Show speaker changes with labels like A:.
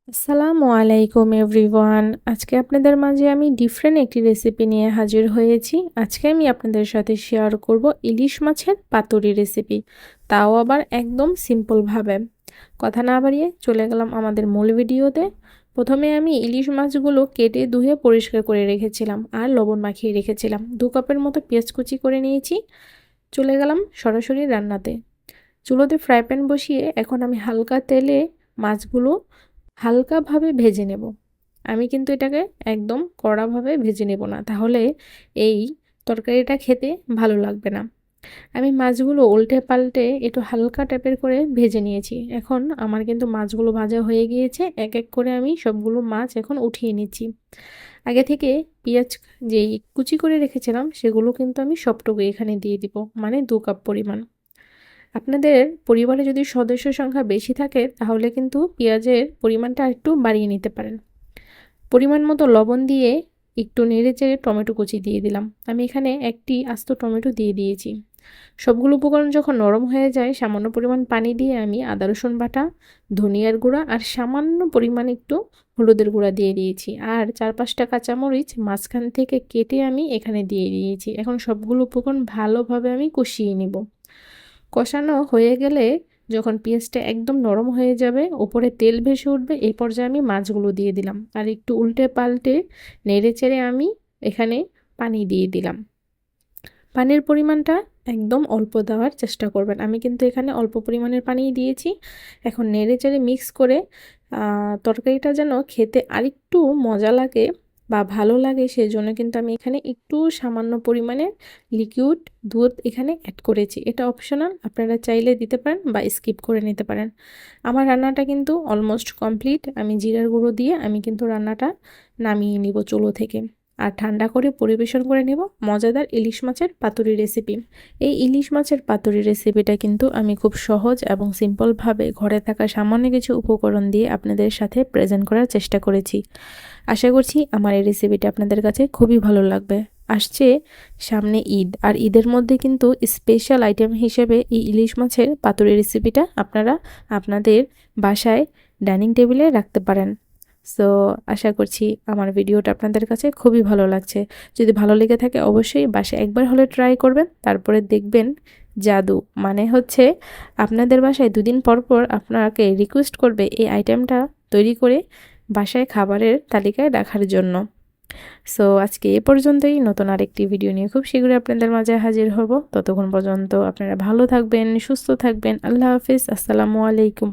A: আসসালামু আলাইকুম এভরিওয়ান। আজকে আপনাদের মাঝে আমি ডিফারেন্ট একটি রেসিপি নিয়ে হাজির হয়েছি। আজকে আমি আপনাদের সাথে শেয়ার করব ইলিশ মাছের পাতুরি রেসিপি, তাও আবার একদম সিম্পলভাবে। কথা না বাড়িয়ে চলে গেলাম আমাদের মূল ভিডিওতে। প্রথমে আমি ইলিশ মাছগুলো কেটে ধুয়ে পরিষ্কার করে রেখেছিলাম আর লবণ মাখিয়ে রেখেছিলাম। 2 কাপের মতো পেঁয়াজ কুচি করে নিয়েছি। চলে গেলাম সরাসরি রান্নাতে। চুলোতে ফ্রাই প্যান বসিয়ে এখন আমি হালকা তেলে মাছগুলো হালকাভাবে ভেজে নেব। আমি কিন্তু এটাকে একদম কড়াভাবে ভেজে নেব না, তাহলে এই তরকারিটা খেতে ভালো লাগবে না। আমি মাছগুলো উল্টে পাল্টে একটু হালকা টাইপের করে ভেজে নিয়েছি। এখন আমার কিন্তু মাছগুলো ভাজা হয়ে গিয়েছে। এক এক করে আমি সবগুলো মাছ এখন উঠিয়ে নিচ্ছি। আগে থেকে পেঁয়াজ যেই কুচি করে রেখেছিলাম সেগুলো কিন্তু আমি সবটুকু এখানে দিয়ে দিব, মানে 2 কাপ পরিমাণ। আপনাদের পরিবারে যদি সদস্য সংখ্যা বেশি থাকে তাহলে কিন্তু পেঁয়াজের পরিমাণটা একটু বাড়িয়ে নিতে পারেন। পরিমাণ মতো লবণ দিয়ে একটু নেড়েচেড়ে টমেটো কুচি দিয়ে দিলাম। আমি এখানে একটি আস্ত টমেটো দিয়ে দিয়েছি। সবগুলো উপকরণ যখন নরম হয়ে যায় সামান্য পরিমাণ পানি দিয়ে আমি আদা রসুন বাটা, ধনিয়ার গুঁড়া আর সামান্য পরিমাণ একটু হলুদের গুঁড়া দিয়ে দিয়েছি। আর 4-5টা কাঁচামরিচ মাঝখান থেকে কেটে আমি এখানে দিয়ে দিয়েছি। এখন সবগুলো উপকরণ ভালোভাবে আমি কষিয়ে নিব। কষানো হয়ে গেলে যখন পেঁয়াজটা একদম নরম হয়ে যাবে, উপরে তেল ভেসে উঠবে, এই পর্যায়ে আমি মাছগুলো দিয়ে দিলাম আর একটু উল্টে পাল্টে নেড়েচেড়ে আমি এখানে পানি দিয়ে দিলাম। পানির পরিমাণটা একদম অল্প দেওয়ার চেষ্টা করবেন। আমি কিন্তু এখানে অল্প পরিমাণের পানিই দিয়েছি। এখন নেড়েচেড়ে মিক্স করে তরকারিটা যেন খেতে আরেকটু মজা লাগে বা ভালো লাগে, সেজন্য কিন্তু আমি এখানে একটু সামান্য পরিমাণে লিকুইড দুধ এখানে অ্যাড করেছি। এটা অপশনাল, আপনারা চাইলে দিতে পারেন বা স্কিপ করে নিতে পারেন। আমার রান্নাটা কিন্তু অলমোস্ট কমপ্লিট। আমি জিরার গুঁড়ো দিয়ে আমি কিন্তু রান্নাটা নামিয়ে নিব চুলো থেকে আর ঠান্ডা করে পরিবেশন করে নেব মজাদার ইলিশ মাছের পাতুরি রেসিপি। এই ইলিশ মাছের পাতুরি রেসিপিটা কিন্তু আমি খুব সহজ এবং সিম্পলভাবে ঘরে থাকা সামান্য কিছু উপকরণ দিয়ে আপনাদের সাথে প্রেজেন্ট করার চেষ্টা করেছি। আশা করছি আমার এই রেসিপিটা আপনাদের কাছে খুবই ভালো লাগবে। আসছে সামনে ঈদ, আর ঈদের মধ্যে কিন্তু স্পেশাল আইটেম হিসেবে এই ইলিশ মাছের পাতুরি রেসিপিটা আপনারা আপনাদের বাসায় ডাইনিং টেবিলে রাখতে পারেন। সো আশা করছি আমার ভিডিওটা আপনাদের কাছে খুবই ভালো লাগছে। যদি ভালো লেগে থাকে অবশ্যই বাসায় একবার হলে ট্রাই করবেন, তারপরে দেখবেন জাদু। মানে হচ্ছে আপনাদের বাসায় 2 দিন পর পর আপনাকে রিকোয়েস্ট করবে এই আইটেমটা তৈরি করে বাসায় খাবারের তালিকায় রাখার জন্য। সো আজকে এ পর্যন্তই। নতুন আরেকটি ভিডিও নিয়ে খুব শীঘ্রই আপনাদের মাঝে হাজির হব। ততক্ষণ পর্যন্ত আপনারা ভালো থাকবেন, সুস্থ থাকবেন। আল্লাহ হাফিজ। আসসালামু আলাইকুম।